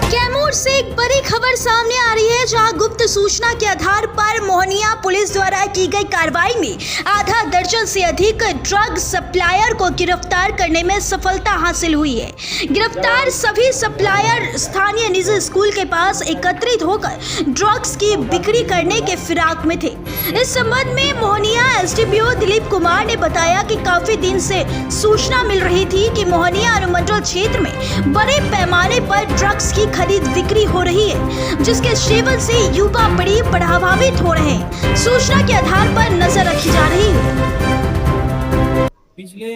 कैमूर से एक बड़ी खबर सामने आ रही है, जहां गुप्त सूचना के आधार पर मोहनिया पुलिस द्वारा की गई कार्रवाई में आधा दर्जन से अधिक ड्रग सप्लायर को गिरफ्तार करने में सफलता हासिल हुई है। गिरफ्तार सभी सप्लायर स्थानीय निजी स्कूल के पास एकत्रित होकर ड्रग्स की बिक्री करने के फिराक में थे। इस संबंध में मोहनिया एसडीपीओ दिलीप कुमार ने बताया कि काफी दिन से सूचना मिल रही थी कि मोहनिया अनुमंडल क्षेत्र में बड़े पैमाने पर ड्रग्स की खरीद बिक्री हो रही है, जिसके सेवन से युवा बड़ी प्रभावित हो रहे हैं। सूचना के आधार पर नजर रखी जा रही है। पिछले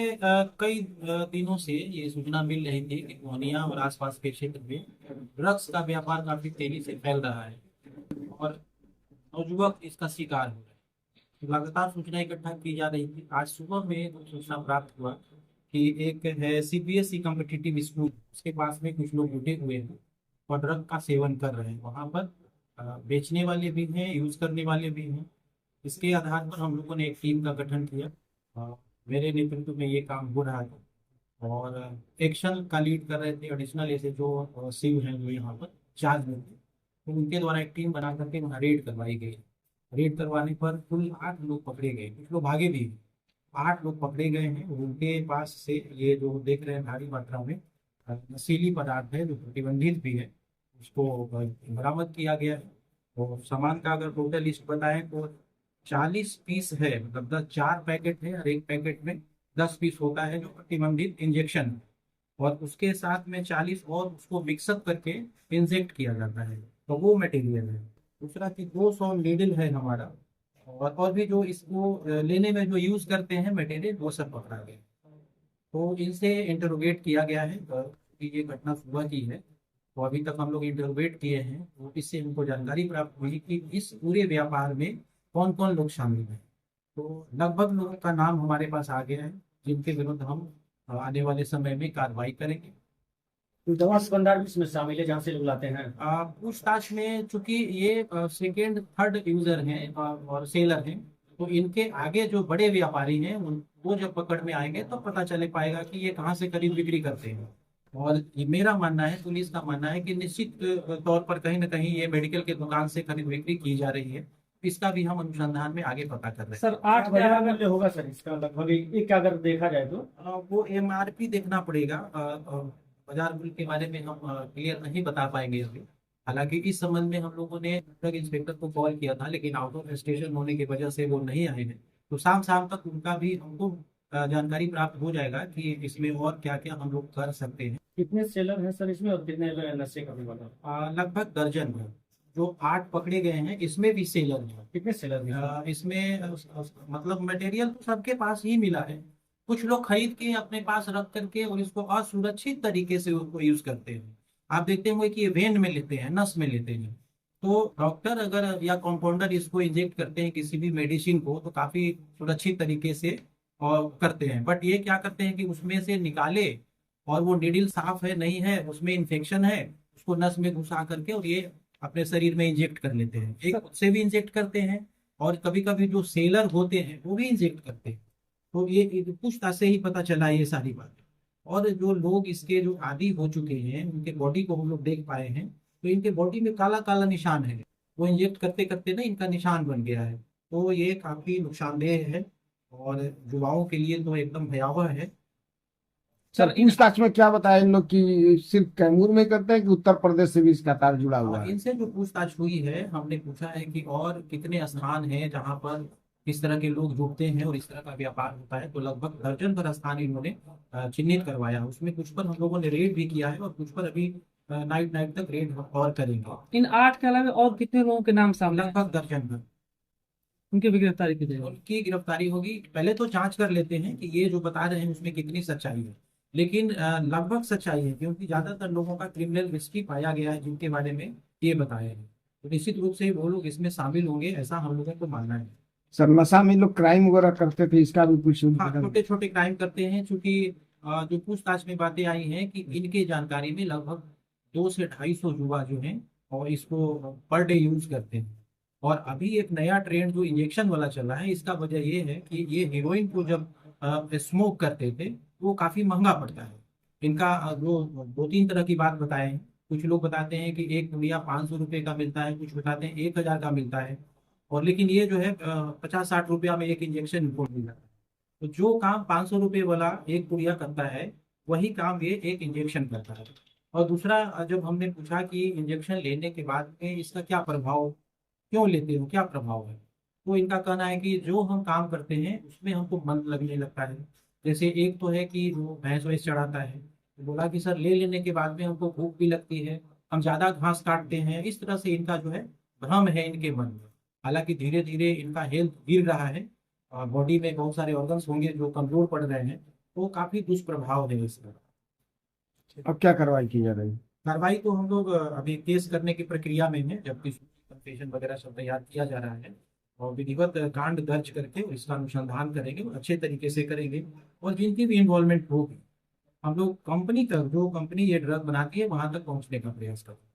कई दिनों से ये सूचना मिल रही थी कि मोहनिया और आसपास के क्षेत्र में ड्रग्स का व्यापार काफी तेजी से फैल रहा है और नौजुवक इसका शिकार हो रहे हैं। लगातार सूचना इकट्ठा की जा रही थी। आज सुबह में सूचना प्राप्त हुआ कि एक है सीबीएसई कॉम्पिटिटिव स्कूल, उसके पास में कुछ लोग जुटे हुए हैं और ड्रग का सेवन कर रहे हैं। वहाँ पर बेचने वाले भी हैं, यूज करने वाले भी हैं। इसके आधार पर हम लोगों ने एक टीम का गठन किया। मेरे नेतृत्व में ये काम हो रहा है और एक्शन का लीड कर रहे थे एडिशनल ऐसे जो शिव हैं जो यहाँ पर चार्ज में थे, तो उनके द्वारा एक टीम बना करके वहाँ रेड करवाई गई। रेड करवाने पर कुल 8 लोग पकड़े गए, कुछ लोग भागे भी। 8 लोग पकड़े गए हैं। उनके पास से ये जो देख रहे हैं भारी मात्रा में नशीली पदार्थ है जो प्रतिबंधित भी है, उसको बरामद किया गया है। तो सामान का अगर टोटल लिस्ट बताएं तो 40 पीस है, मतलब 4 पैकेट है और एक पैकेट में 10 पीस होता है जो प्रतिबंधित इंजेक्शन, और उसके साथ में 40 और उसको मिक्सअप करके इंजेक्ट किया जाता है, तो वो मटेरियल है। दूसरा कि 200 नीडल है हमारा, और भी जो इसको लेने में जो यूज करते हैं मटेरियल, वो सब पकड़ा गया। तो इनसे इंटरोगेट किया गया है कि ये घटना सुबह की है, तो अभी तक हम लोग इंटरोगेट किए हैं। तो इससे हमको जानकारी प्राप्त हुई कि इस पूरे व्यापार में कौन कौन लोग शामिल हैं। तो लगभग लोगों का नाम हमारे पास आ गया है, जिनके विरुद्ध हम आने वाले समय में कार्रवाई करेंगे। तो दवा दुकानदार भी इसमें शामिल है जहाँ से लोग लाते हैं? पूछताछ में चूंकि ये सेकेंड थर्ड यूजर हैं और सेलर हैं, तो इनके आगे जो बड़े व्यापारी हैं वो जब पकड़ में आएंगे तो पता चले पाएगा कि ये कहाँ से खरीद बिक्री करते हैं। और ये मेरा मानना है, पुलिस का मानना है कि निश्चित तौर पर कहीं ना कहीं ये मेडिकल के दुकान से खरीद बिक्री की जा रही है। इसका भी हम अनुसंधान में आगे पता कर रहे हैं। सर 8,000 मूल्य होगा सर इसका लगभग, एक अगर देखा जाए तो? वो एमआरपी देखना पड़ेगा। बाजार मूल्य के बारे में हम क्लियर नहीं बता पाएंगे अभी। हालांकि इस संबंध में हम लोगों ने ड्रग इंस्पेक्टर को कॉल किया था, लेकिन आउट ऑफ स्टेशन होने की वजह से वो नहीं आए हैं। तो शाम तक उनका भी हमको जानकारी प्राप्त हो जाएगा कि इसमें और क्या क्या हम लोग कर सकते हैं। कितने सेलर हैं सर इसमें और कितने नशे का भी बता? लगभग दर्जन है। जो 8 पकड़े गए हैं इसमें भी सेलर है। कितने सेलर हैं? इसमें मतलब मटेरियल तो सबके पास ही मिला है। कुछ लोग खरीद के अपने पास रख करके और इसको असुरक्षित तरीके से उसको यूज करते हैं। आप देखते होंगे कि ये वेन में लेते हैं, नस में लेते हैं। तो डॉक्टर अगर या कंपाउंडर इसको इंजेक्ट करते हैं किसी भी मेडिसिन को, तो काफी सुरक्षित तरीके से और करते हैं। बट ये क्या करते हैं कि उसमें से निकाले और वो नीडल साफ है नहीं है, उसमें इन्फेक्शन है, उसको नस में घुसा करके और ये अपने शरीर में इंजेक्ट कर लेते हैं। एक खुद से भी इंजेक्ट करते हैं और कभी कभी जो सेलर होते हैं वो भी इंजेक्ट करते हैं। तो ये पूछताछ से ही पता चला ये सारी बात। और जो लोग इसके जो आदी हो चुके हैं उनके बॉडी को हम लोग देख पाए हैं, तो इनके बॉडी में काला काला निशान है। वो इंजेक्ट करते करते ना इनका निशान बन गया है। तो ये काफी नुकसानदेह है और युवाओं के लिए तो एकदम भयावह है। सर इन पूछताछ में क्या बताया इन लोग कि सिर्फ कैमूर में करते हैं कि उत्तर प्रदेश से भी इसका तार जुड़ा हुआ है? इनसे जो पूछताछ हुई है, हमने पूछा है कि और कितने स्थान हैं जहां पर इस तरह के लोग जुड़ते हैं और इस तरह का व्यापार होता है। तो लगभग दर्जन भर स्थान इन्होंने चिन्हित करवाया। उसमें कुछ पर हम लोगों ने रेड भी किया है और कुछ पर अभी नाइट तक रेड और करेंगे। इन 8 के अलावा और कितने लोगों के नाम सामने? लगभग दर्जन भर। उनकी भी गिरफ्तारी की जाएगी? उनकी गिरफ्तारी होगी। पहले तो जांच कर लेते हैं कि ये जो बता रहे हैं उसमें कितनी सच्चाई है, लेकिन लगभग सच्चाई है, क्योंकि ज्यादातर लोगों का क्रिमिनल हिस्ट्री पाया गया है जिनके बारे में ये बताया है। तो निश्चित रूप से वो लोग इसमें शामिल होंगे, ऐसा हम लोगों को मानना है। सर नशा में लोग क्राइम वगैरह करते थे, इसका भी कुछ? हाँ, छोटे छोटे क्राइम करते हैं। चूंकि जो पूछताछ में बातें आई हैं कि इनके जानकारी में लगभग 200 से 250 युवा जो हैं और इसको पर डे यूज करते हैं। और अभी एक नया ट्रेंड जो इंजेक्शन वाला चला है, इसका वजह ये है कि ये हीरोइन को जब स्मोक करते थे वो काफी महंगा पड़ता है। इनका जो दो तीन तरह की बात बताए हैं, कुछ लोग बताते हैं कि एक पुड़िया 500 रुपये का मिलता है, कुछ बताते हैं 1000 का मिलता है, और लेकिन ये जो है 50-60 रुपया में एक इंजेक्शन इनको मिल जाता है। तो जो काम 500 रुपये वाला एक पुड़िया करता है, वही काम ये एक इंजेक्शन करता है। और दूसरा, जब हमने पूछा कि इंजेक्शन लेने के बाद में इसका क्या प्रभाव, क्यों लेते हो, क्या प्रभाव है, तो इनका कहना है कि जो हम काम करते हैं उसमें हमको मन लगने लगता है। जैसे एक तो है कि वो भैंस वैंस चढ़ाता है, तो बोला कि सर ले लेने के बाद में हमको भूख भी लगती है, हम ज़्यादा घास काटते हैं, इस तरह से इनका जो है भ्रम है इनके मन में। हालांकि धीरे धीरे इनका हेल्थ गिर रहा है, बॉडी में बहुत सारे ऑर्गन्स होंगे जो कमजोर पड़ रहे हैं, तो काफ़ी दुष्प्रभाव है इसका। अब क्या कार्रवाई की जा रही है? कार्रवाई तो हम लोग अभी केस करने की प्रक्रिया में है, जबकि कंफेशन वगैरह सब तैयार किया जा रहा है, और विधिवत कांड दर्ज करके इसका अनुसंधान करेंगे और अच्छे तरीके से करेंगे। और जिनकी भी इन्वॉल्वमेंट होगी, हम लोग कंपनी तक, जो कंपनी ये ड्रग बनाती है वहां तक पहुंचने का प्रयास करेंगे।